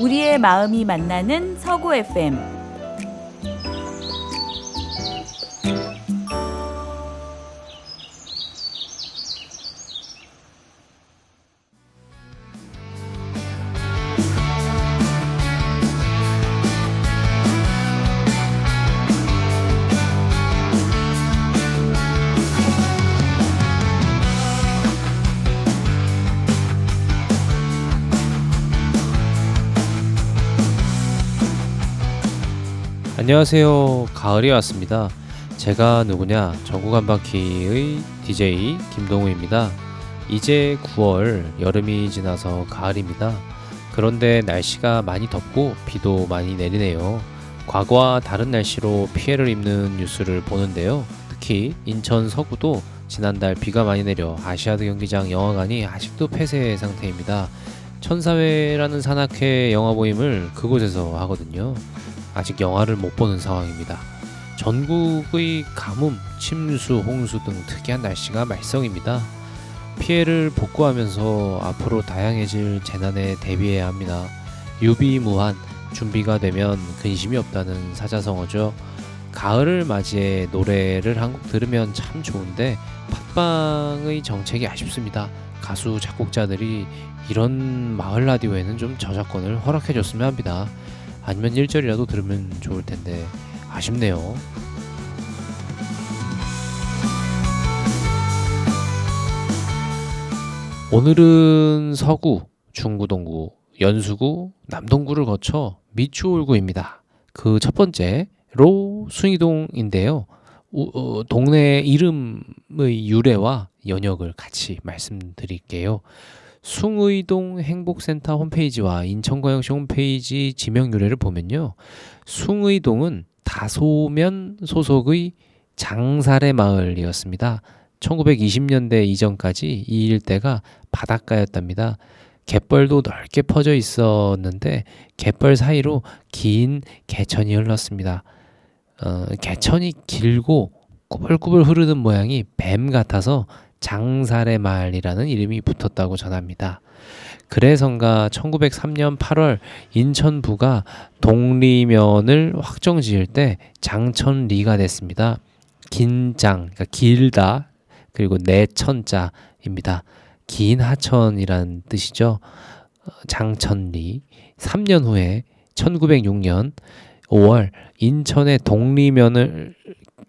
우리의 마음이 만나는 서구 FM. 안녕하세요. 가을이 왔습니다. 제가 누구냐? 전국 한 바퀴의 DJ 김동우입니다. 이제 9월, 여름이 지나서 가을입니다. 그런데 날씨가 많이 덥고 비도 많이 내리네요. 과거와 다른 날씨로 피해를 입는 뉴스를 보는데요. 특히 인천 서구도 지난달 비가 많이 내려 아시아드 경기장 영화관이 아직도 폐쇄 상태입니다. 천사회라는 산악회 영화 모임을 그곳에서 하거든요. 아직 영화를 못 보는 상황입니다. 전국의 가뭄, 침수, 홍수 등 특이한 날씨가 말썽입니다. 피해를 복구하면서 앞으로 다양해질 재난에 대비해야 합니다. 유비무한, 준비가 되면 근심이 없다는 사자성어죠. 가을을 맞이해 노래를 한 곡 들으면 참 좋은데 팟빵의 정책이 아쉽습니다. 가수, 작곡자들이 이런 마을 라디오에는 좀 저작권을 허락해줬으면 합니다. 아니면 1절이라도 들으면 좋을 텐데 아쉽네요. 오늘은 서구, 중구동구, 연수구, 남동구를 거쳐 미추홀구입니다. 그 첫 번째로 숭이동인데요. 동네 이름의 유래와 연역을 같이 말씀드릴게요. 숭의동 행복센터 홈페이지와 인천광역시 홈페이지 지명 유래를 보면요. 숭의동은 다소면 소속의 장살의 마을이었습니다. 1920년대 이전까지 이 일대가 바닷가였답니다. 갯벌도 넓게 퍼져 있었는데 갯벌 사이로 긴 개천이 흘렀습니다. 개천이 길고 꾸불꾸불 흐르는 모양이 뱀 같아서 장살의 마을이라는 이름이 붙었다고 전합니다. 그래서인가 1903년 8월 인천부가 동리면을 확정 지을 때 장천리가 됐습니다. 긴장, 그러니까 길다, 그리고 내천자입니다. 긴 하천이란 뜻이죠. 장천리. 3년 후에 1906년 5월 인천의 동리면을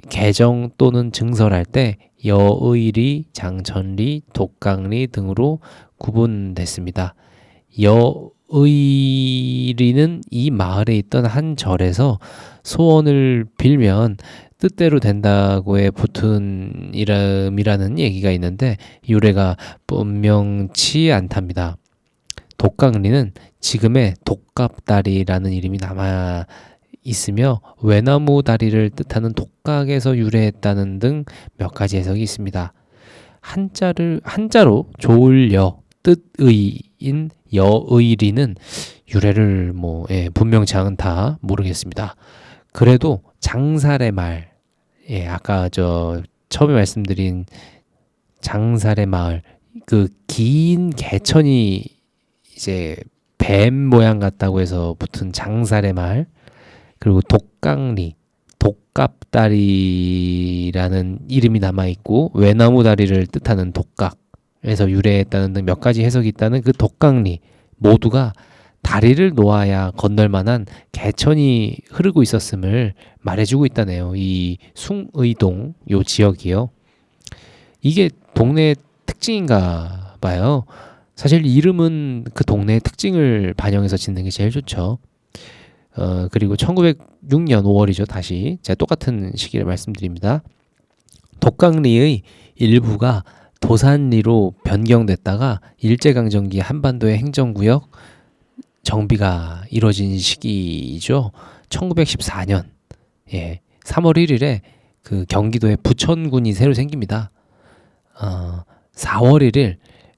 개정 또는 증설할 때 여의리, 장천리, 독강리 등으로 구분됐습니다. 여의리는 이 마을에 있던 한 절에서 소원을 빌면 뜻대로 된다고에 붙은 이름이라는 얘기가 있는데 유래가 분명치 않답니다. 독강리는 지금의 독갑다리라는 이름이 남아 있으며 외나무 다리를 뜻하는 독각에서 유래했다는 등 몇 가지 해석이 있습니다. 한자로 좋을여 뜻의인 여의리는 유래를 분명치 않다 모르겠습니다. 그래도 장살의 말, 아까 처음에 말씀드린 장살의 마을, 그 긴 개천이 이제 뱀 모양 같다고 해서 붙은 장살의 마을, 그리고 독강리, 독갑다리라는 이름이 남아있고 외나무 다리를 뜻하는 독각에서 유래했다는 등 몇 가지 해석이 있다는 그 독강리 모두가 다리를 놓아야 건널 만한 개천이 흐르고 있었음을 말해주고 있다네요. 이 숭의동 요 지역이요. 이게 동네의 특징인가 봐요. 사실 이름은 그 동네의 특징을 반영해서 짓는 게 제일 좋죠. 그리고 1906년 5월이죠. 다시 제가 똑같은 시기를 말씀드립니다. 독강리의 일부가 도산리로 변경됐다가 일제강점기 한반도의 행정구역 정비가 이루어진 시기이죠. 1914년 3월 1일에 그 경기도에 부천군이 새로 생깁니다. 4월 1일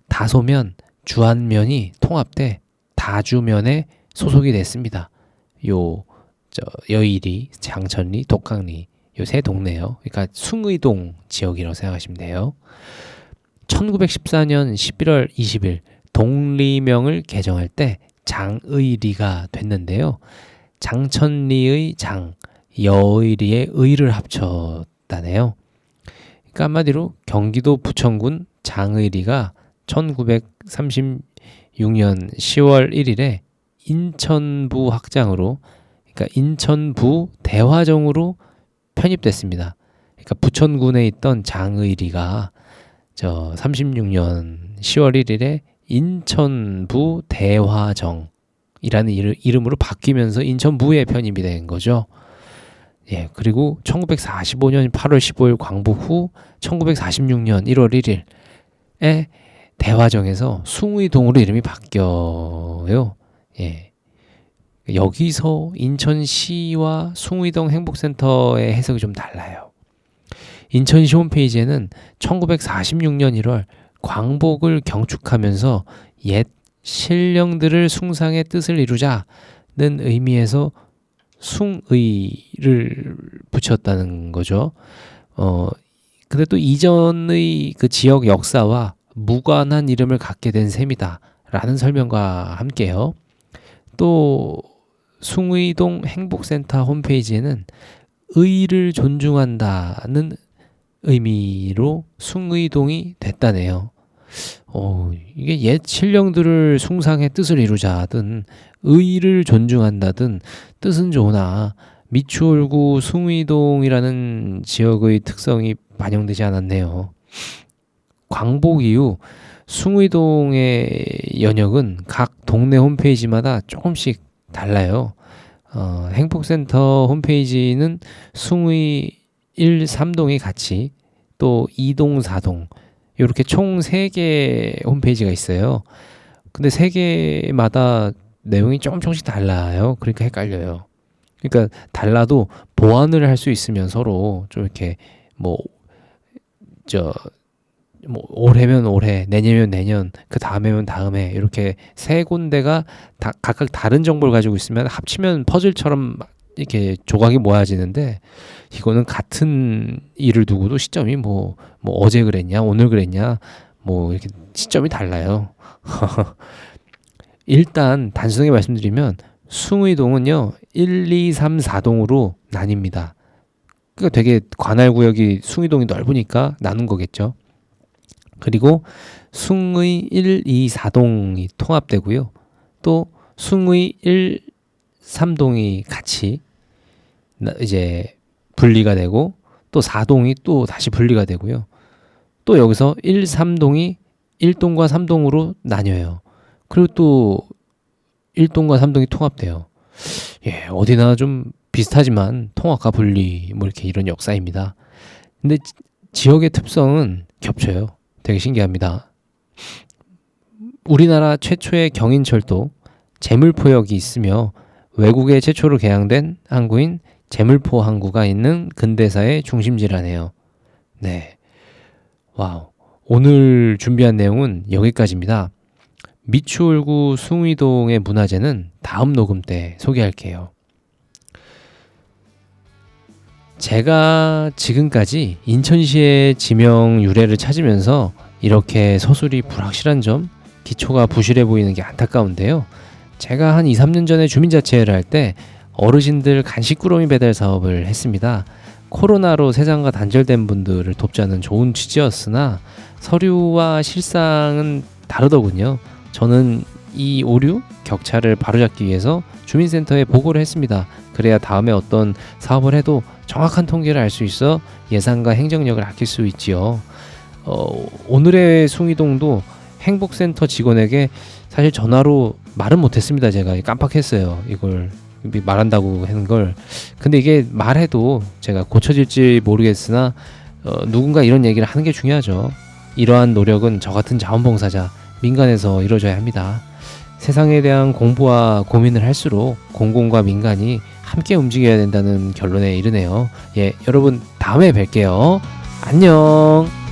다소면, 주안면이 통합돼 다주면에 소속이 됐습니다. 여의리, 장천리, 독강리 요 세 동네요. 그러니까 숭의동 지역이라고 생각하시면 돼요. 1914년 11월 20일 동리명을 개정할 때 장의리가 됐는데요. 장천리의 장, 여의리의 의를 합쳤다네요. 그러니까 한마디로 경기도 부천군 장의리가 1936년 10월 1일에 인천부 확장으로, 그러니까 인천부 대화정으로 편입됐습니다. 그러니까 부천군에 있던 장의리가 36년 10월 1일에 인천부 대화정이라는 이름으로 바뀌면서 인천부에 편입이 된 거죠. 예, 그리고 1945년 8월 15일 광복 후 1946년 1월 1일에 대화정에서 숭의동으로 이름이 바뀌어요. 예. 여기서 인천시와 숭의동 행복센터의 해석이 좀 달라요. 인천시 홈페이지에는 1946년 1월 광복을 경축하면서 옛 신령들을 숭상의 뜻을 이루자는 의미에서 숭의를 붙였다는 거죠. 근데 또 이전의 그 지역 역사와 무관한 이름을 갖게 된 셈이다 라는 설명과 함께요. 또 숭의동 행복센터 홈페이지에는 의를 존중한다는 의미로 숭의동이 됐다네요. 이게 옛 신령들을 숭상의 뜻을 이루자든 의를 존중한다든 뜻은 좋으나 미추홀구 숭의동이라는 지역의 특성이 반영되지 않았네요. 광복 이후 숭의동의 연역은 각 동네 홈페이지마다 조금씩 달라요. 행복센터 홈페이지는 숭의 1, 3동이 같이, 또 2동, 4동 이렇게 총 3개 홈페이지가 있어요. 근데 3개마다 내용이 조금씩 달라요. 그러니까 헷갈려요. 그러니까 달라도 보완을 할 수 있으면 서로 좀 이렇게 올해면 올해, 내년이면 내년, 그 다음에면 다음에 이렇게 3군데가 각각 다른 정보를 가지고 있으면 합치면 퍼즐처럼 이렇게 조각이 모아지는데, 이거는 같은 일을 두고도 시점이 어제 그랬냐, 오늘 그랬냐, 이렇게 시점이 달라요. 일단 단순하게 말씀드리면 숭의동은요 1, 2, 3, 4동으로 나뉩니다. 그러니까 되게 관할 구역이 숭의동이 넓으니까 나눈 거겠죠. 그리고 숭의 1, 2, 4동이 통합되고요. 또 숭의 1, 3동이 같이 이제 분리가 되고, 또 4동이 또 다시 분리가 되고요. 또 여기서 1, 3동이 1동과 3동으로 나뉘어요. 그리고 또 1동과 3동이 통합돼요. 예, 어디나 좀 비슷하지만 통합과 분리 이렇게 이런 역사입니다. 근데 지역의 특성은 겹쳐요. 되게 신기합니다. 우리나라 최초의 경인철도 제물포역이 있으며 외국에 최초로 개항된 항구인 제물포 항구가 있는 근대사의 중심지라네요. 네, 와우. 오늘 준비한 내용은 여기까지입니다. 미추홀구 숭의동의 문화재는 다음 녹음 때 소개할게요. 제가 지금까지 인천시의 지명 유래를 찾으면서 이렇게 서술이 불확실한 점, 기초가 부실해 보이는 게 안타까운데요. 제가 한 2, 3년 전에 주민자치회를 할 때 어르신들 간식 꾸러미 배달 사업을 했습니다. 코로나로 세상과 단절된 분들을 돕자는 좋은 취지였으나 서류와 실상은 다르더군요. 저는 이 오류, 격차를 바로잡기 위해서 주민센터에 보고를 했습니다. 그래야 다음에 어떤 사업을 해도 정확한 통계를 알 수 있어 예산과 행정력을 아낄 수 있지요. 오늘의 숭의동도 행복센터 직원에게 사실 전화로 말은 못했습니다. 제가 깜빡했어요. 이걸 말한다고 하는 걸. 근데 이게 말해도 제가 고쳐질지 모르겠으나 누군가 이런 얘기를 하는 게 중요하죠. 이러한 노력은 저 같은 자원봉사자, 민간에서 이루어져야 합니다. 세상에 대한 공부와 고민을 할수록 공공과 민간이 함께 움직여야 된다는 결론에 이르네요. 예, 여러분 다음에 뵐게요. 안녕.